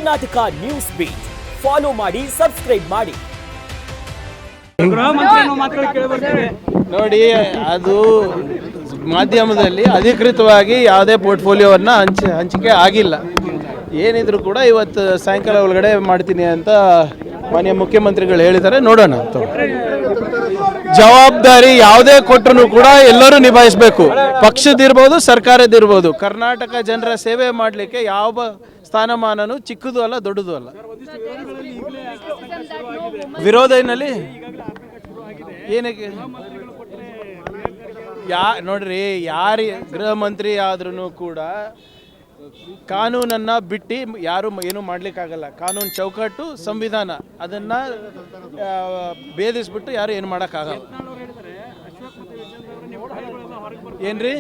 Karnataka news beet follow ಮಾಡಿ, subscribe ಮಾಡಿ. ನೋಡಿ, ಅದು ಮಾಧ್ಯಮದಲ್ಲಿ ಅಧಿಕೃತವಾಗಿ ಯಾವುದೇ ಪೋರ್ಟ್ಫೋಲಿಯೋವನ್ನು ಹಂಚಿಕೆ ಆಗಿಲ್ಲ. ಏನಿದ್ರು ಕೂಡ ಇವತ್ತು ಸಾಯಂಕಾಲ ಒಳಗಡೆ ಮಾಡ್ತೀನಿ ಅಂತ ಮಾನ್ಯ ಮುಖ್ಯಮಂತ್ರಿಗಳು ಹೇಳಿದ್ದಾರೆ. ನೋಡೋಣ. ಜವಾಬ್ದಾರಿ ಯಾವುದೇ ಕೊಟ್ಟರು ಕೂಡ ಎಲ್ಲರೂ ನಿಭಾಯಿಸಬೇಕು. ಪಕ್ಷದಿರ್ಬೋದು, ಸರ್ಕಾರದಿರ್ಬೋದು. ಕರ್ನಾಟಕ ಜನರ ಸೇವೆ ಮಾಡಲಿಕ್ಕೆ ಯಾವ ಸ್ಥಾನಮಾನನೂ ಚಿಕ್ಕದು ಅಲ್ಲ, ದೊಡ್ಡದು ಅಲ್ಲ. ವಿರೋಧನಲ್ಲಿ ಏನಕ್ಕೆ ನೋಡ್ರಿ, ಯಾರು ಗೃಹ ಮಂತ್ರಿ ಆದ್ರೂ ಕೂಡ ಕಾನೂನನ್ನು ಬಿಟ್ಟು ಯಾರು ಏನು ಮಾಡಲಿಕ್ಕಾಗಲ್ಲ. ಕಾನೂನು ಚೌಕಟ್ಟು, ಸಂವಿಧಾನ ಅದನ್ನು ಭೇದಿಸ್ಬಿಟ್ಟು ಯಾರು ಏನು ಮಾಡೋಕ್ಕಾಗಲ್ಲ. ಏನ್ರಿ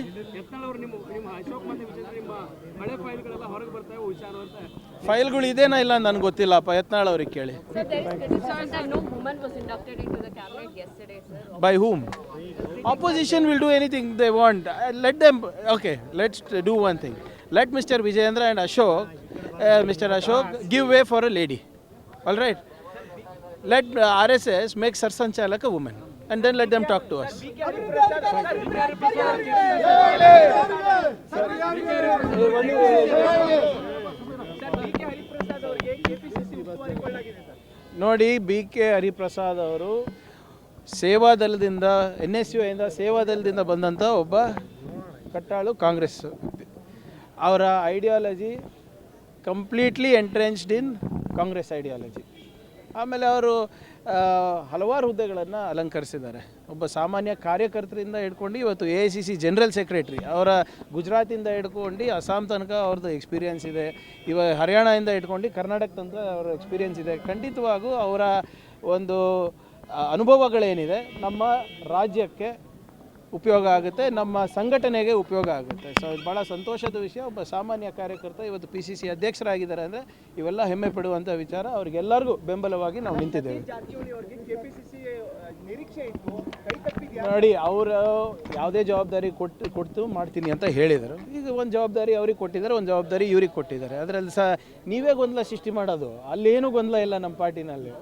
ಫೈಲ್ಗಳು ಇದೇನಾ ಇಲ್ಲ ನನಗೆ ಗೊತ್ತಿಲ್ಲಪ್ಪ. ಯತ್ನಾಳ್ ಅವ್ರಿಗೆ ಕೇಳಿ. By whom? Opposition will do anything they want. Let them. Okay, let's do one thing. Let Mr. Vijayendra and Ashok, Mr. Ashok, give way for a lady. All right. Let RSS make Sarsanchalak a woman, and then let them talk to us. ನೋಡಿ, BK Hariprasad ಅವರು ಸೇವಾದಳದಿಂದ NSU ಇಂದ ಸೇವಾದಳದಿಂದ ಬಂದಂಥ ಒಬ್ಬ ಕಟ್ಟಾಳು ಕಾಂಗ್ರೆಸ್. ಅವರ ideology completely ಎಂಟ್ರೆನ್ಚ್ಡ್ ಇನ್ Congress ideology. ಆಮೇಲೆ ಅವರು ಹಲವಾರು ಹುದ್ದೆಗಳನ್ನು ಅಲಂಕರಿಸಿದ್ದಾರೆ. ಒಬ್ಬ ಸಾಮಾನ್ಯ ಕಾರ್ಯಕರ್ತರಿಂದ ಹಿಡ್ಕೊಂಡು ಇವತ್ತು AICC ಜನರಲ್ ಸೆಕ್ರೆಟ್ರಿ, ಅವರ ಗುಜರಾತಿಂದ ಹಿಡ್ಕೊಂಡು ಅಸ್ಸಾಂ ತನಕ ಅವ್ರದ್ದು ಎಕ್ಸ್ಪೀರಿಯೆನ್ಸ್ ಇದೆ. ಹರಿಯಾಣದಿಂದ ಹಿಡ್ಕೊಂಡು ಕರ್ನಾಟಕ ತನಕ ಅವರ ಎಕ್ಸ್ಪೀರಿಯೆನ್ಸ್ ಇದೆ. ಖಂಡಿತವಾಗೂ ಅವರ ಒಂದು ಅನುಭವಗಳೇನಿದೆ ನಮ್ಮ ರಾಜ್ಯಕ್ಕೆ ಉಪಯೋಗ ಆಗುತ್ತೆ, ನಮ್ಮ ಸಂಘಟನೆಗೆ ಉಪಯೋಗ ಆಗುತ್ತೆ. ಸೊ ಇದು ಭಾಳ ಸಂತೋಷದ ವಿಷಯ. ಒಬ್ಬ ಸಾಮಾನ್ಯ ಕಾರ್ಯಕರ್ತ ಇವತ್ತು PCC ಅಧ್ಯಕ್ಷರಾಗಿದ್ದಾರೆ ಅಂದರೆ ಇವೆಲ್ಲ ಹೆಮ್ಮೆ ಪಡುವಂಥ ವಿಚಾರ. ಅವ್ರಿಗೆಲ್ಲರಿಗೂ ಬೆಂಬಲವಾಗಿ ನಾವು ನಿಂತಿದ್ದೇವೆ. ನೋಡಿ, ಅವರು ಯಾವುದೇ ಜವಾಬ್ದಾರಿ ಕೊಟ್ಟು ಮಾಡ್ತೀನಿ ಅಂತ ಹೇಳಿದರು. ಈಗ ಒಂದು ಜವಾಬ್ದಾರಿ ಅವ್ರಿಗೆ ಕೊಟ್ಟಿದ್ದಾರೆ, ಒಂದು ಜವಾಬ್ದಾರಿ ಇವ್ರಿಗೆ ಕೊಟ್ಟಿದ್ದಾರೆ. ಅದರಲ್ಲಿ ನೀವೇ ಗೊಂದಲ ಸೃಷ್ಟಿ ಮಾಡೋದು. ಅಲ್ಲೇನೂ ಗೊಂದಲ ಇಲ್ಲ ನಮ್ಮ ಪಾರ್ಟಿನಲ್ಲಿ.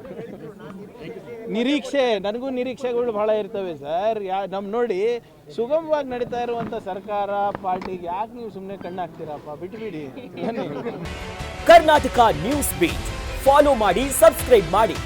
ನಿರೀಕ್ಷೆ, ನನಗೂ ನಿರೀಕ್ಷೆಗಳು ಭಾಳ ಇರ್ತವೆ ಸರ್. ನೋಡಿ, ಸುಗಮವಾಗಿ ನಡೀತಾ ಇರುವಂಥ ಸರ್ಕಾರ ಪಾರ್ಟಿಗೆ ಯಾಕೆ ನೀವು ಸುಮ್ಮನೆ ಕಣ್ಣಾಕ್ತೀರಪ್ಪ? ಬಿಟ್ಬಿಡಿ. ಕರ್ನಾಟಕ ನ್ಯೂಸ್ ಬೀಟ್ ಫಾಲೋ ಮಾಡಿ, ಸಬ್ಸ್ಕ್ರೈಬ್ ಮಾಡಿ.